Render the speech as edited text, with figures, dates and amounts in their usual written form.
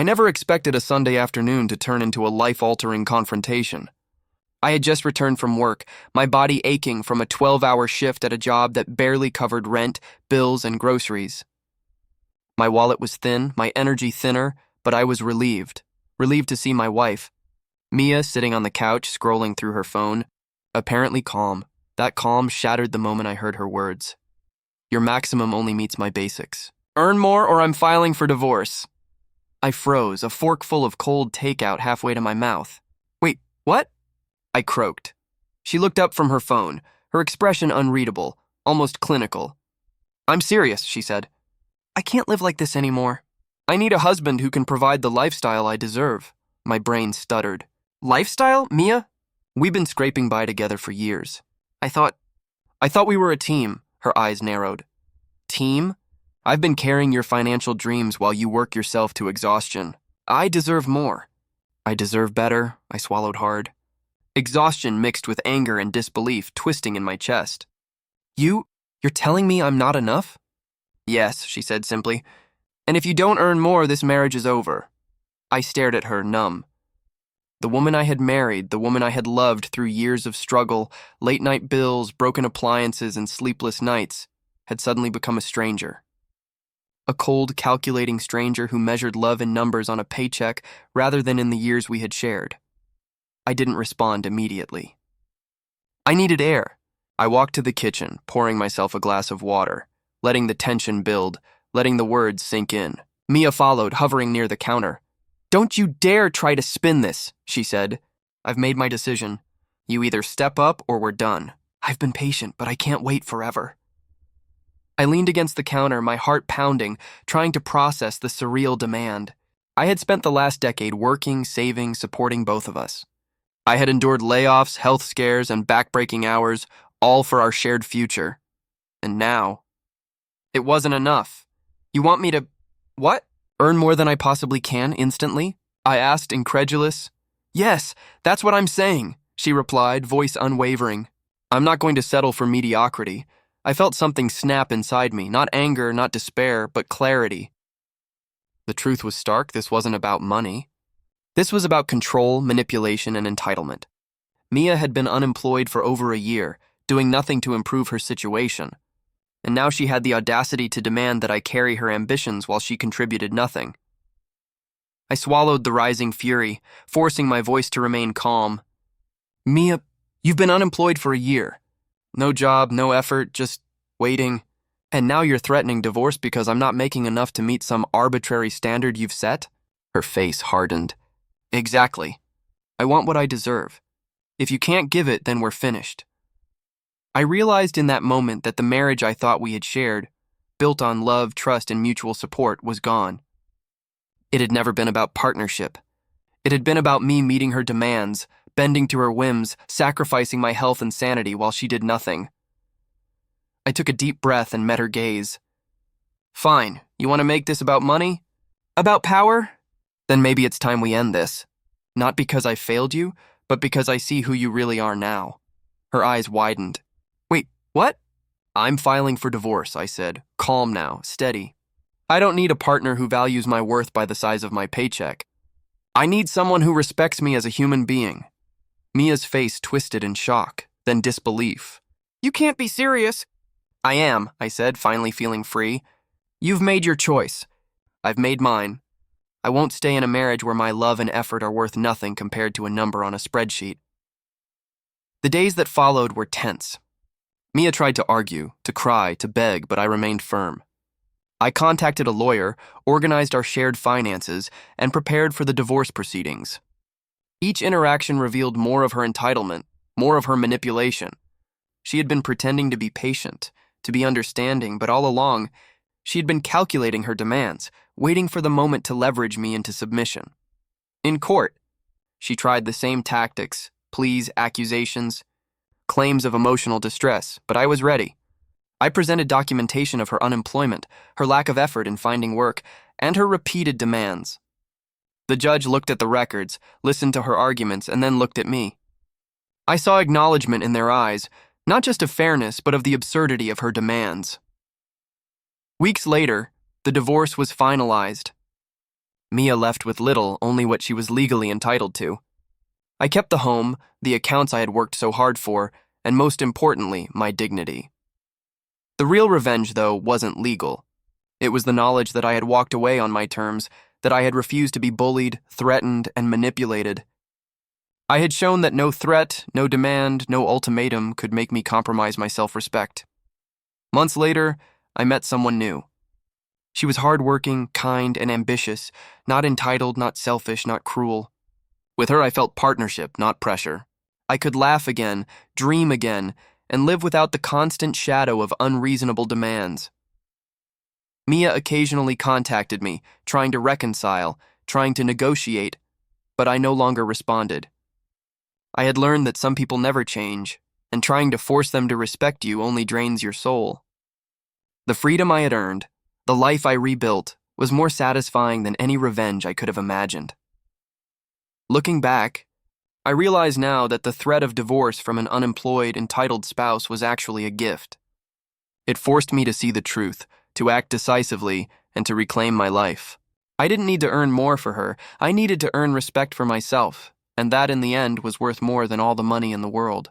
never expected a Sunday afternoon to turn into a life-altering confrontation. I had just returned from work, my body aching from a 12-hour shift at a job that barely covered rent, bills, and groceries. My wallet was thin, my energy thinner, but I was relieved. Relieved to see my wife, Mia, sitting on the couch, scrolling through her phone, apparently calm. That calm shattered the moment I heard her words. Your maximum only meets my basics. Earn more or I'm filing for divorce. I froze, a forkful of cold takeout halfway to my mouth. Wait, what? I croaked. She looked up from her phone, her expression unreadable, almost clinical. I'm serious, she said. I can't live like this anymore. I need a husband who can provide the lifestyle I deserve. My brain stuttered. Lifestyle, Mia? We've been scraping by together for years. I thought we were a team. Her eyes narrowed. Team? I've been carrying your financial dreams while you work yourself to exhaustion. I deserve more. I deserve better, I swallowed hard. Exhaustion mixed with anger and disbelief twisting in my chest. You're telling me I'm not enough? Yes, she said simply. And if you don't earn more, this marriage is over. I stared at her, numb. The woman I had married, the woman I had loved through years of struggle, late-night bills, broken appliances, and sleepless nights, had suddenly become a stranger. A cold, calculating stranger who measured love in numbers on a paycheck rather than in the years we had shared. I didn't respond immediately. I needed air. I walked to the kitchen, pouring myself a glass of water, letting the tension build, letting the words sink in. Mia followed, hovering near the counter. Don't you dare try to spin this, she said. I've made my decision. You either step up or we're done. I've been patient, but I can't wait forever. I leaned against the counter, my heart pounding, trying to process the surreal demand. I had spent the last decade working, saving, supporting both of us. I had endured layoffs, health scares, and backbreaking hours, all for our shared future. And now, it wasn't enough. You want me to, what? Earn more than I possibly can instantly? I asked, incredulous. Yes, that's what I'm saying, she replied, voice unwavering. I'm not going to settle for mediocrity. I felt something snap inside me, not anger, not despair, but clarity. The truth was stark. This wasn't about money. This was about control, manipulation, and entitlement. Mia had been unemployed for over a year, doing nothing to improve her situation. And now she had the audacity to demand that I carry her ambitions while she contributed nothing. I swallowed the rising fury, forcing my voice to remain calm. Mia, you've been unemployed for a year. No job, no effort, just waiting. And now you're threatening divorce because I'm not making enough to meet some arbitrary standard you've set? Her face hardened. Exactly. I want what I deserve. If you can't give it, then we're finished. I realized in that moment that the marriage I thought we had shared, built on love, trust, and mutual support, was gone. It had never been about partnership. It had been about me meeting her demands, bending to her whims, sacrificing my health and sanity while she did nothing. I took a deep breath and met her gaze. Fine, you want to make this about money? About power? Then maybe it's time we end this. Not because I failed you, but because I see who you really are now. Her eyes widened. Wait, what? I'm filing for divorce, I said, calm now, steady. I don't need a partner who values my worth by the size of my paycheck. I need someone who respects me as a human being. Mia's face twisted in shock, then disbelief. You can't be serious. I am, I said, finally feeling free. You've made your choice. I've made mine. I won't stay in a marriage where my love and effort are worth nothing compared to a number on a spreadsheet. The days that followed were tense. Mia tried to argue, to cry, to beg, but I remained firm. I contacted a lawyer, organized our shared finances, and prepared for the divorce proceedings. Each interaction revealed more of her entitlement, more of her manipulation. She had been pretending to be patient, to be understanding, but all along, she had been calculating her demands, waiting for the moment to leverage me into submission. In court, she tried the same tactics, pleas, accusations, claims of emotional distress, but I was ready. I presented documentation of her unemployment, her lack of effort in finding work, and her repeated demands. The judge looked at the records, listened to her arguments, and then looked at me. I saw acknowledgement in their eyes, not just of fairness, but of the absurdity of her demands. Weeks later, the divorce was finalized. Mia left with little, only what she was legally entitled to. I kept the home, the accounts I had worked so hard for, and most importantly, my dignity. The real revenge, though, wasn't legal. It was the knowledge that I had walked away on my terms, that I had refused to be bullied, threatened, and manipulated. I had shown that no threat, no demand, no ultimatum could make me compromise my self-respect. Months later, I met someone new. She was hardworking, kind, and ambitious, not entitled, not selfish, not cruel. With her, I felt partnership, not pressure. I could laugh again, dream again, and live without the constant shadow of unreasonable demands. Mia occasionally contacted me, trying to reconcile, trying to negotiate, but I no longer responded. I had learned that some people never change, and trying to force them to respect you only drains your soul. The freedom I had earned, the life I rebuilt, was more satisfying than any revenge I could have imagined. Looking back, I realize now that the threat of divorce from an unemployed, entitled spouse was actually a gift. It forced me to see the truth, to act decisively, and to reclaim my life. I didn't need to earn more for her. I needed to earn respect for myself, and that in the end was worth more than all the money in the world.